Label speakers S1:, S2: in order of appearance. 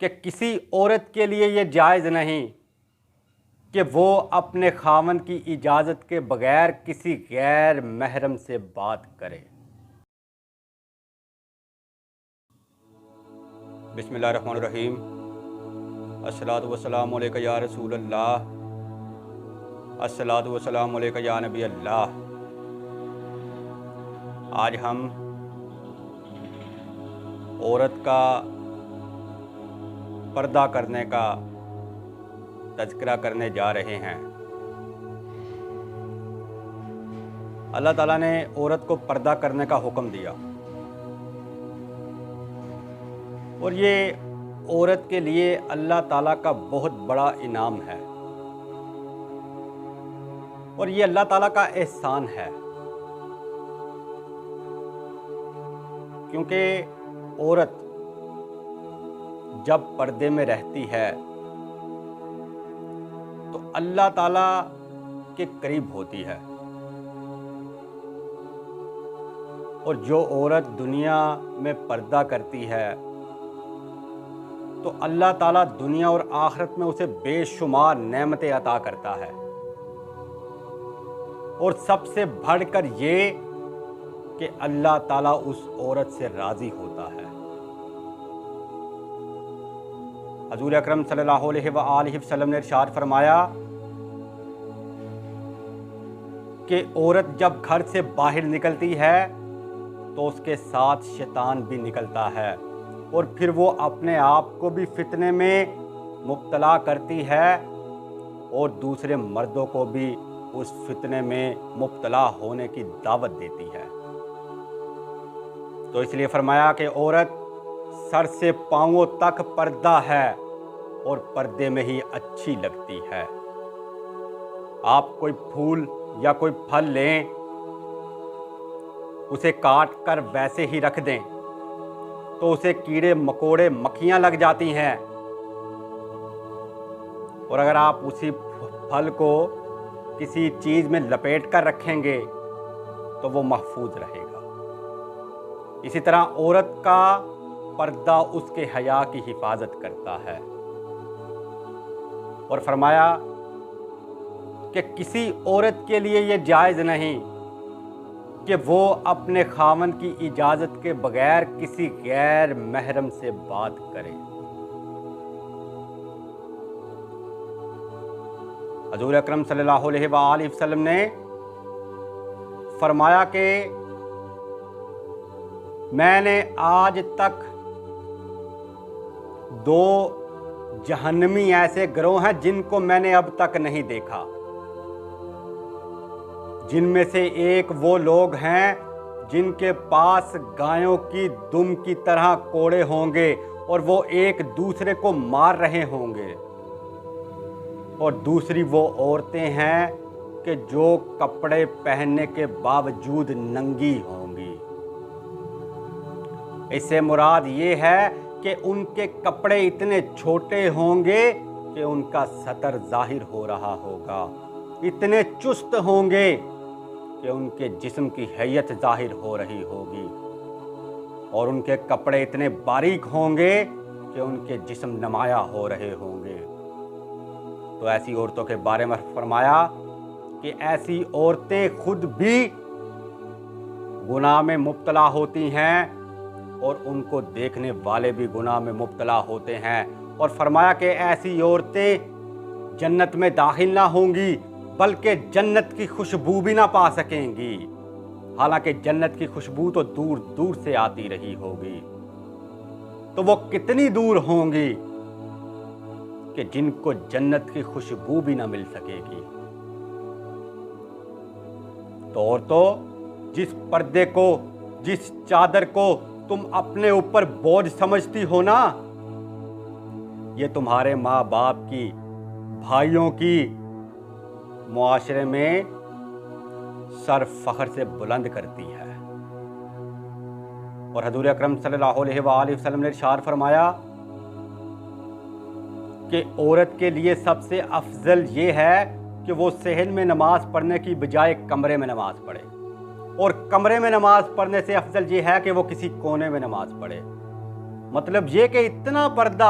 S1: کہ کسی عورت کے لیے یہ جائز نہیں کہ وہ اپنے خاوند کی اجازت کے بغیر کسی غیر محرم سے بات کرے۔ بسم اللہ الرحمن الرحیم۔ الصلاۃ والسلام علیک یا رسول اللہ، الصلاۃ والسلام علیک یا نبی اللہ۔ آج ہم عورت کا پردہ کرنے کا تذکرہ کرنے جا رہے ہیں۔ اللہ تعالیٰ نے عورت کو پردہ کرنے کا حکم دیا، اور یہ عورت کے لیے اللہ تعالیٰ کا بہت بڑا انعام ہے، اور یہ اللہ تعالیٰ کا احسان ہے، کیونکہ عورت جب پردے میں رہتی ہے تو اللہ تعالیٰ کے قریب ہوتی ہے، اور جو عورت دنیا میں پردہ کرتی ہے تو اللہ تعالیٰ دنیا اور آخرت میں اسے بے شمار نعمتیں عطا کرتا ہے، اور سب سے بڑھ کر یہ کہ اللہ تعالیٰ اس عورت سے راضی ہوتا ہے۔ حضور اکرم صلی اللہ علیہ وآلہ وسلم نے ارشاد فرمایا کہ عورت جب گھر سے باہر نکلتی ہے تو اس کے ساتھ شیطان بھی نکلتا ہے، اور پھر وہ اپنے آپ کو بھی فتنے میں مبتلا کرتی ہے اور دوسرے مردوں کو بھی اس فتنے میں مبتلا ہونے کی دعوت دیتی ہے۔ تو اس لیے فرمایا کہ عورت سر سے پاؤں تک پردہ ہے اور پردے میں ہی اچھی لگتی ہے۔ آپ کوئی پھول یا کوئی پھل لیں، اسے کاٹ کر ویسے ہی رکھ دیں تو اسے کیڑے مکوڑے مکھیاں لگ جاتی ہیں، اور اگر آپ اسی پھل کو کسی چیز میں لپیٹ کر رکھیں گے تو وہ محفوظ رہے گا۔ اسی طرح عورت کا پردہ اس کے حیا کی حفاظت کرتا ہے، اور فرمایا کہ کسی عورت کے لیے یہ جائز نہیں کہ وہ اپنے خاوند کی اجازت کے بغیر کسی غیر محرم سے بات کرے۔ حضور اکرم صلی اللہ علیہ وآلہ وسلم نے فرمایا کہ میں نے آج تک 2 جہنمی ایسے گروہ ہیں جن کو میں نے اب تک نہیں دیکھا، جن میں سے ایک وہ لوگ ہیں جن کے پاس گایوں کی دم کی طرح کوڑے ہوں گے اور وہ ایک دوسرے کو مار رہے ہوں گے، اور دوسری وہ عورتیں ہیں کہ جو کپڑے پہننے کے باوجود ننگی ہوں گی۔ اس سے مراد یہ ہے کہ ان کے کپڑے اتنے چھوٹے ہوں گے کہ ان کا سطر ظاہر ہو رہا ہوگا، اتنے چست ہوں گے کہ ان کے جسم کی حیت ظاہر ہو رہی ہوگی، اور ان کے کپڑے اتنے باریک ہوں گے کہ ان کے جسم نمایاں ہو رہے ہوں گے۔ تو ایسی عورتوں کے بارے میں فرمایا کہ ایسی عورتیں خود بھی گناہ میں مبتلا ہوتی ہیں، اور ان کو دیکھنے والے بھی گناہ میں مبتلا ہوتے ہیں، اور فرمایا کہ ایسی عورتیں جنت میں داخل نہ ہوں گی بلکہ جنت کی خوشبو بھی نہ پا سکیں گی، حالانکہ جنت کی خوشبو تو دور دور سے آتی رہی ہوگی۔ تو وہ کتنی دور ہوں گی کہ جن کو جنت کی خوشبو بھی نہ مل سکے گی۔ تو عورتوں، جس پردے کو، جس چادر کو تم اپنے اوپر بوجھ سمجھتی ہو نا، یہ تمہارے ماں باپ کی، بھائیوں کی معاشرے میں سر فخر سے بلند کرتی ہے۔ اور حضور اکرم صلی اللہ علیہ وآلہ وسلم نے ارشاد فرمایا کہ عورت کے لیے سب سے افضل یہ ہے کہ وہ صحن میں نماز پڑھنے کی بجائے کمرے میں نماز پڑھے، اور کمرے میں نماز پڑھنے سے افضل یہ ہے کہ وہ کسی کونے میں نماز پڑھے۔ مطلب یہ کہ اتنا پردہ